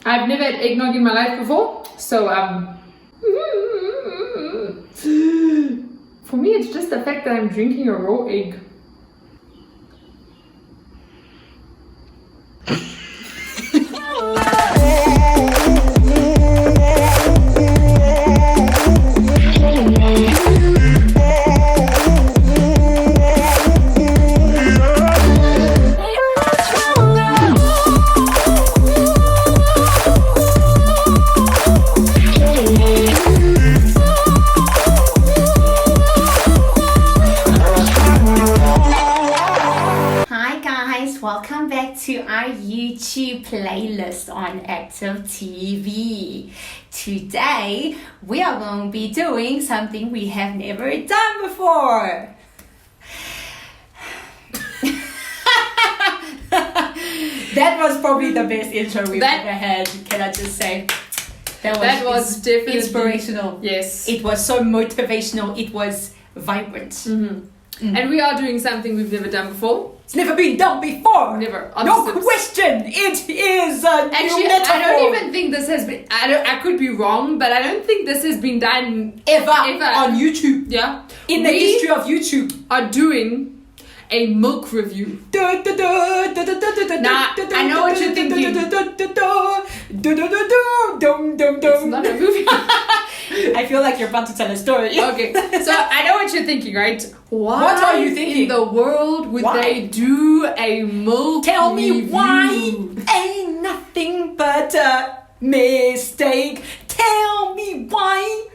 I've never had eggnog in my life before, so for me it's just the fact that I'm drinking a raw egg. Welcome back to our YouTube playlist on Active TV. Today we are going to be doing something we have never done before. That was probably the best intro we've ever had, can I just say? That was definitely inspirational. Yes. It was so motivational. It was vibrant. Mm-hmm. And we are doing something we've never done before. It's never been done before. Never. No question. It is a Actually, new metaphor. I don't even think this has been. I could be wrong, but I don't think this has been done ever on YouTube. Yeah. In the history of YouTube, are doing a milk review. Nah, I know what you're thinking. It's not a movie. I feel like you're about to tell a story. Okay, so I know what you're thinking, right? What are you thinking? In the world would they do a milk Tell me review? why ain't nothing but a mistake. Tell me why.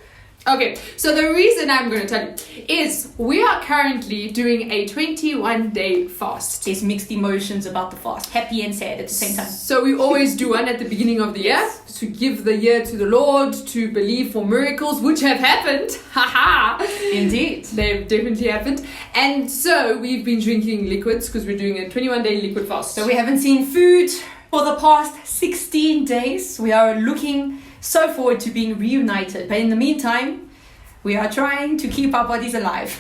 Okay, so the reason I'm going to tell you is we are currently doing a 21-day fast. There's mixed emotions about the fast, happy and sad at the same time. So we always do one at the beginning of the year to give the year to the Lord, to believe for miracles which have happened. Haha! Indeed. They've definitely happened. And so we've been drinking liquids because we're doing a 21-day liquid fast. So we haven't seen food for the past 16 days. We are looking so forward to being reunited, but in the meantime we are trying to keep our bodies alive.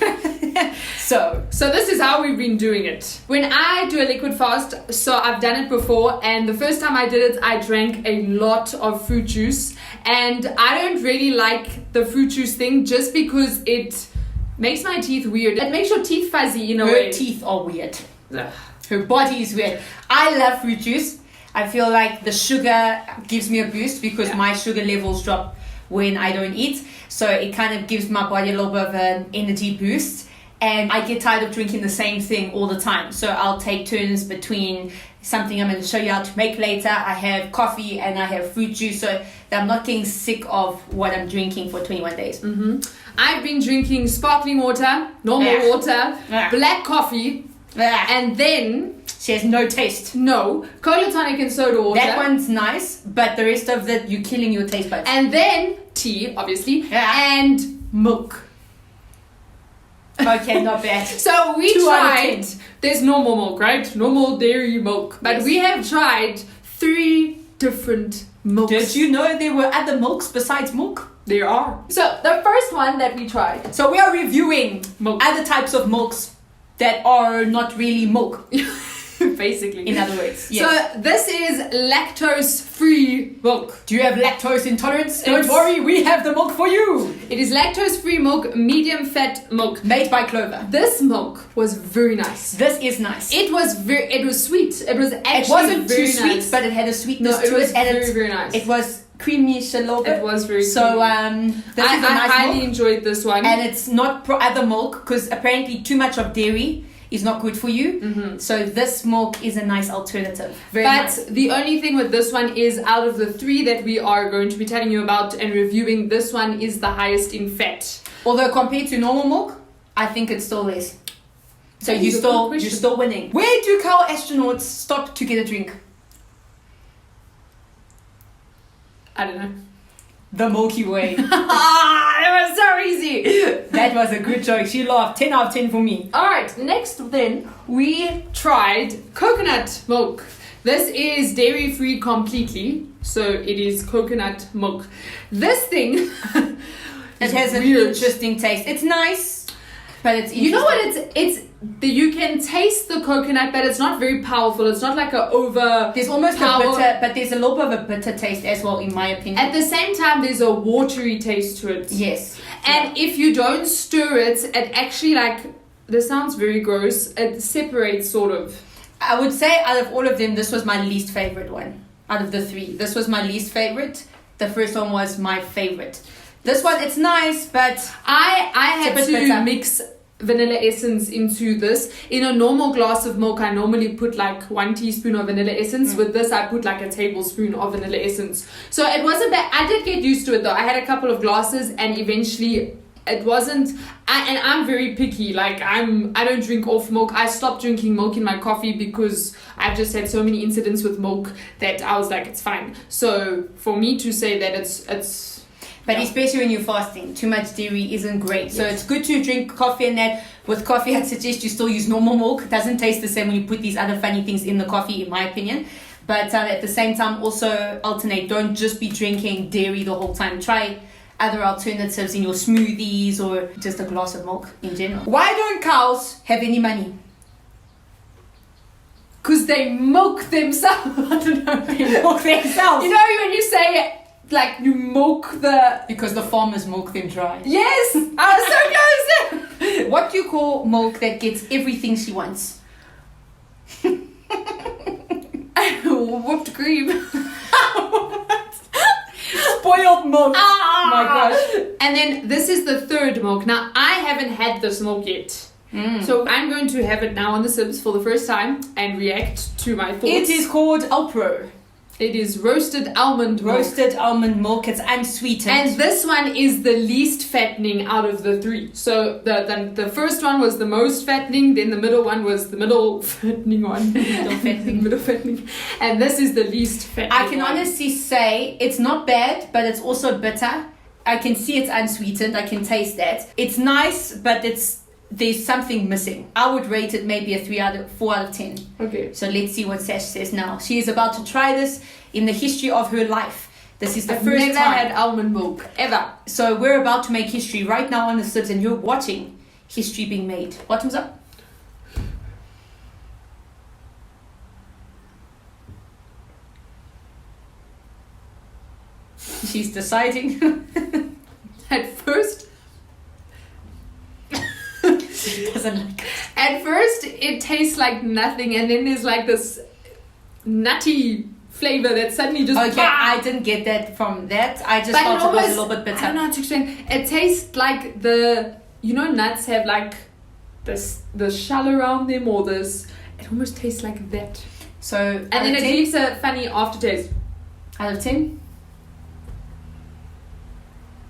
so this is how we've been doing it. When I do a liquid fast, so I've done it before, and the first time I did it I drank a lot of fruit juice, and I don't really like the fruit juice thing just because it makes my teeth weird. It makes your teeth fuzzy in a way. Her teeth are weird. Ugh. Her body is weird. I love fruit juice. I feel like the sugar gives me a boost because my sugar levels drop when I don't eat. So it kind of gives my body a little bit of an energy boost. And I get tired of drinking the same thing all the time. So I'll take turns between something I'm going to show you how to make later. I have coffee and I have fruit juice so that I'm not getting sick of what I'm drinking for 21 days. Mm-hmm. I've been drinking sparkling water, normal water, black coffee, and then... She has no taste. No. Cola tonic and soda water. That one's nice, but the rest of it, you're killing your taste buds. And then tea, obviously, and milk. Okay, not bad. So we tried, there's normal milk, right? Normal dairy milk. But we have tried 3 different milks. Did you know there were other milks besides milk? There are. So the first one that we tried. So we are reviewing milk. Other types of milks that are not really milk. Basically. In other words. Yes. So this is lactose-free milk. Do you have lactose intolerance? Don't worry, we have the milk for you. It is lactose-free milk, medium fat milk. Made by Clover. This milk was very nice. This is nice. It was sweet. It was actually It wasn't very too sweet, nice. but it had a sweetness to it. It was very nice. It was creamy a little bit. It was very so creamy. This is a nice highly milk. enjoyed this one. And it's not other milk because apparently too much of dairy is not good for you. Mm-hmm. So this milk is a nice alternative. Very but nice. The only thing with this one is out of the 3 that we are going to be telling you about and reviewing, this one is the highest in fat. Although compared to normal milk, I think it's still less. So you're still winning. Where do cow astronauts stop to get a drink? I don't know. The Milky Way. That was so easy. That was a good joke. She laughed. 10 out of 10 for me. Alright, next then, we tried coconut milk. This is dairy free completely, so it is coconut milk. This thing it has an weird. interesting taste. It's nice. But it's You know what? You can taste the coconut, but it's not very powerful. It's not like There's almost a bitter, but there's a little bit of a bitter taste as well, in my opinion. At the same time, there's a watery taste to it. Yes. And if you don't stir it, it actually this sounds very gross. It separates sort of. I would say out of all of them, this was my least favorite one. Out of the 3, this was my least favorite. The first one was my favorite. This one, it's nice, but I had to bitter. mix vanilla essence into this. In a normal glass of milk, I normally put 1 teaspoon of vanilla essence. With this, I put a tablespoon of vanilla essence. So it wasn't bad. I did get used to it though. I had a couple of glasses and eventually it wasn't. And I'm very picky. I don't drink off milk. I stopped drinking milk in my coffee because I've just had so many incidents with milk that I was like, it's fine. So for me to say that it's but especially when you're fasting, too much dairy isn't great. So it's good to drink coffee and that. With coffee, I'd suggest you still use normal milk. It doesn't taste the same when you put these other funny things in the coffee, in my opinion. But at the same time, also alternate. Don't just be drinking dairy the whole time. Try other alternatives in your smoothies or just a glass of milk in general. Why don't cows have any money? because they milk themselves. I don't know. They milk themselves. You know when you say you milk the... Because the farmers milk them dry. Yes! I was so close! What do you call milk that gets everything she wants? Whipped cream. Spoiled milk. Ah! My gosh. And then this is the third milk. Now, I haven't had this milk yet. So I'm going to have it now on the Sibs for the first time and react to my thoughts. It is called Alpro. It is roasted almond milk. Roasted almond milk. It's unsweetened. And this one is the least fattening out of the 3. So the first one was the most fattening, then the middle one was the middle fattening one. Middle fattening. And this is the least fattening I can honestly say it's not bad, but it's also bitter. I can see it's unsweetened. I can taste that. It's nice, but there's something missing. I would rate it maybe a 4 out of 10. Okay. So let's see what Sash says now. She is about to try this in the history of her life. This is the I've first never time. had almond milk, ever. So we're about to make history right now on the Sibs, and you're watching history being made. Bottoms up. She's deciding. At first, She doesn't like it. At first, it tastes like nothing, and then there's this nutty flavor that suddenly just... Okay, I didn't get that from that. I just But thought it was a almost- little bit bitter. I don't know how to explain. It tastes like nuts have the shell around them, or this... It almost tastes like that. So, And then it leaves a funny aftertaste. out of 10?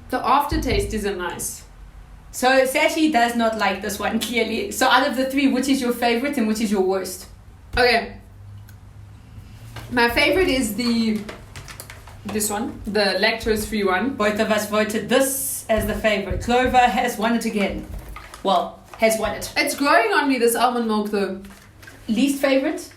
The aftertaste isn't nice. So Sashi does not like this one, clearly. So out of the 3, which is your favorite and which is your worst? Okay. My favorite is this one, the lactose-free one. Both of us voted this as the favorite. Clover has won it again. Well, has won it. It's growing on me, this almond milk, though. Least favorite?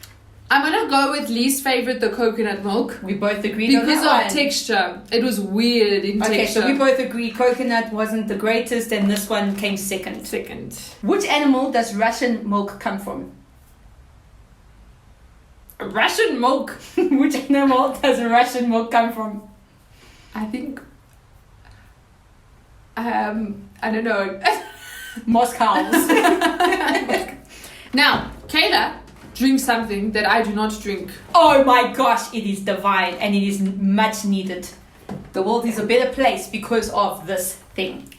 I'm gonna go with least favorite, the coconut milk. We both agreed on Because that of one. texture. It was weird in Okay, texture. so we both agreed coconut wasn't the greatest and this one came second. Second. Which animal does Russian milk come from? Russian milk. Which animal does Russian milk come from? I think... I don't know. Moscows. Now, Kayla drinks something that I do not drink. Oh my gosh, it is divine and it is much needed. The world is a better place because of this thing.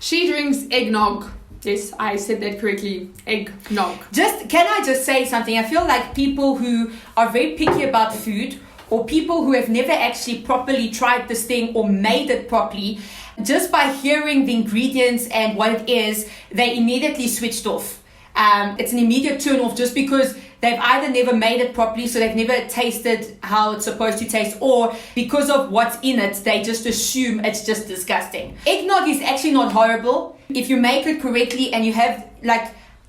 She drinks eggnog. Yes, I said that correctly. Eggnog. Can I just say something? I feel like people who are very picky about food, or people who have never actually properly tried this thing or made it properly, just by hearing the ingredients and what it is, they immediately switched off. It's an immediate turn off just because they've either never made it properly, so they've never tasted how it's supposed to taste, or because of what's in it, they just assume it's just disgusting. Eggnog is actually not horrible. If you make it correctly and you have,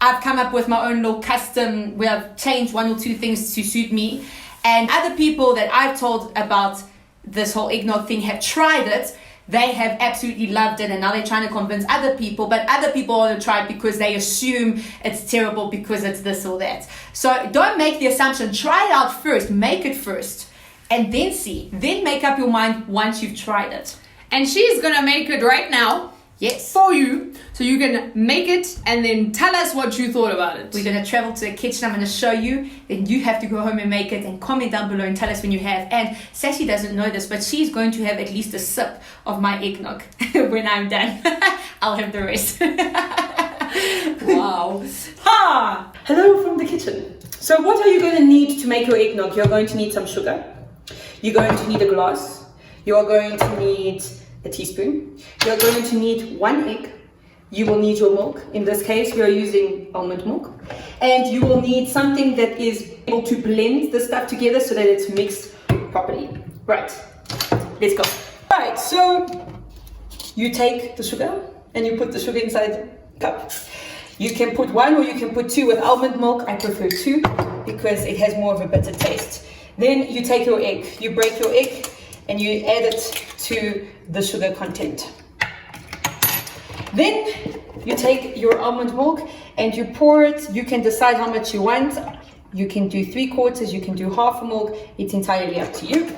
I've come up with my own little custom where I've changed 1 or 2 things to suit me. And other people that I've told about this whole eggnog thing have tried it. they have absolutely loved it, and now they're trying to convince other people, but other people want to try it because they assume it's terrible because it's this or that. So don't make the assumption. Try it out first. Make it first. And then see. Then make up your mind once you've tried it. And she's gonna make it right now. Yes. For you. So you can make it and then tell us what you thought about it. We're going to travel to the kitchen. I'm going to show you. Then you have to go home and make it, and comment down below and tell us when you have. And Sassy doesn't know this, but she's going to have at least a sip of my eggnog when I'm done. I'll have the rest. Wow. Ha! Hello from the kitchen. So what are you going to need to make your eggnog? You're going to need some sugar. You're going to need a glass. You are going to need a teaspoon. You're going to need 1 egg. You will need your milk. In this case, we are using almond milk. And you will need something that is able to blend the stuff together so that it's mixed properly. Right, let's go. Right, so you take the sugar and you put the sugar inside the cup. You can put 1 or you can put 2 with almond milk. I prefer 2 because it has more of a bitter taste. Then you take your egg. You break your egg and you add it to the sugar content. Then you take your almond milk and you pour it. You can decide how much you want. You can do 3/4, you can do half a milk. It's entirely up to you.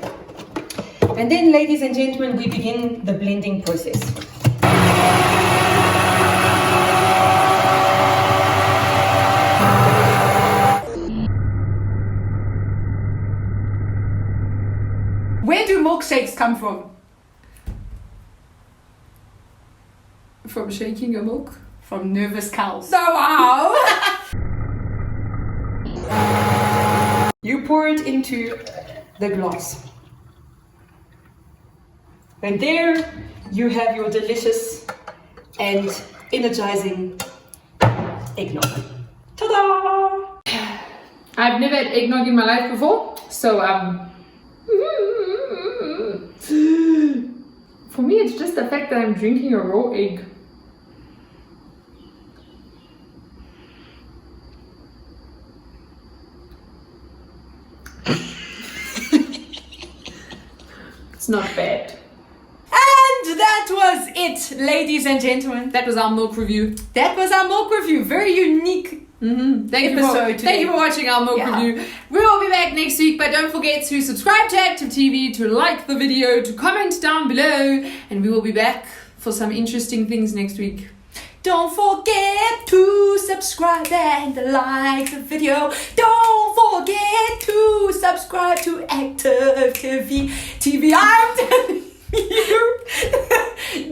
And then, ladies and gentlemen, we begin the blending process. Where do milkshakes come from? From shaking your milk? From nervous cows. Oh, wow. You pour it into the glass. And there you have your delicious and energizing eggnog. Ta-da! I've never had eggnog in my life before, so for me it's just the fact that I'm drinking a raw egg. It's not bad. And that was it, ladies and gentlemen. That was our milk review. That was our milk review. Very unique. Thank Episode today. you for watching our milk review. We will be back next week, but don't forget to subscribe to Active TV, to like the video, to comment down below, and we will be back for some interesting things next week. Don't forget to subscribe and like the video. Don't forget to subscribe to Active TV. I'm telling you,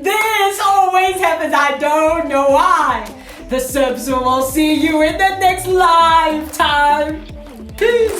this always happens. I don't know why. The Sibs will see you in the next lifetime. Peace.